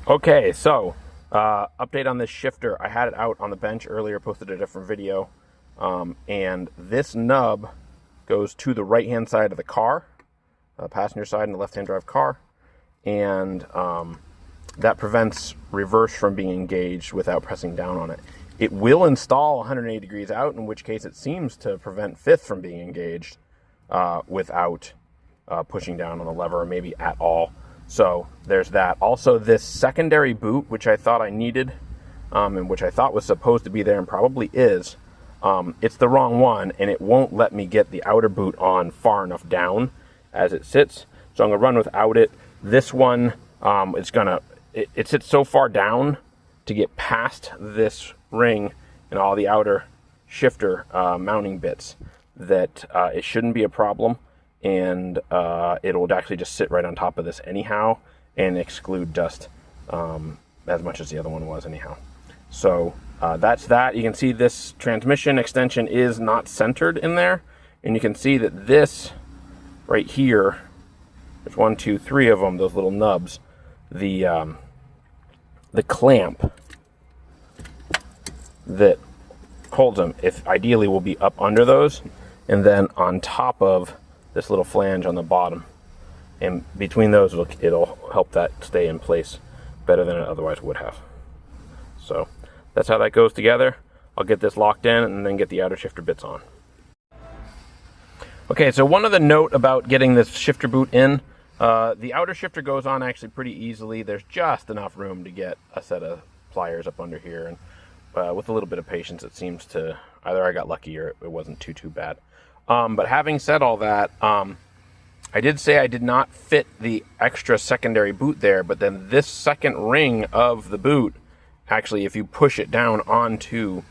Okay, so update on this shifter. I had it out on the bench earlier, posted a different video, and this nub goes to the right-hand side of the car, passenger side in the left-hand drive car, and that prevents reverse from being engaged without pressing down on it. It will install 180 degrees out, in which case it seems to prevent fifth from being engaged without pushing down on the lever, or maybe at all. So there's that. Also, this secondary boot, which I thought I needed, and which I thought was supposed to be there and probably is, it's the wrong one, and it won't let me get the outer boot on far enough down as it sits. So I'm gonna run without it. This one, it sits so far down to get past this ring and all the outer shifter mounting bits that it shouldn't be a problem. And it'll actually just sit right on top of this anyhow and exclude dust as much as the other one was anyhow. So that's that. You can see this transmission extension is not centered in there, and you can see that this right here, there's 1, 2, 3 of them, those little nubs. The clamp that holds them, if ideally, will be up under those, and then on top of this little flange on the bottom, and between those it'll help that stay in place better than it otherwise would have. So that's how that goes together. I'll get this locked in and then get the outer shifter bits on. Okay, so one other note about getting this shifter boot in, the outer shifter goes on actually pretty easily. There's just enough room to get a set of pliers up under here, and with a little bit of patience it seems to, either I got lucky or it wasn't too bad. But having said all that, I did say I did not fit the extra secondary boot there, but then this second ring of the boot, actually, if you push it down onto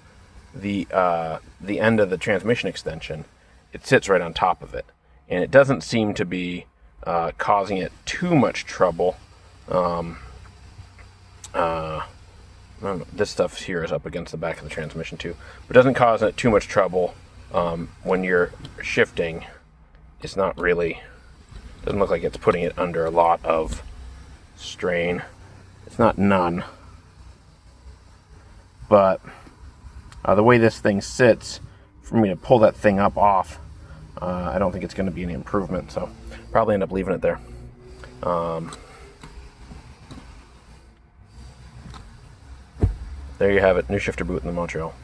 the end of the transmission extension, it sits right on top of it. And it doesn't seem to be causing it too much trouble. This stuff here is up against the back of the transmission too, but it doesn't cause it too much trouble. When you're shifting, it's not really, doesn't look like it's putting it under a lot of strain. It's not none, but the way this thing sits, for me to pull that thing up off, I don't think it's going to be any improvement, so probably end up leaving it there. There you have it, new shifter boot in the Montreal.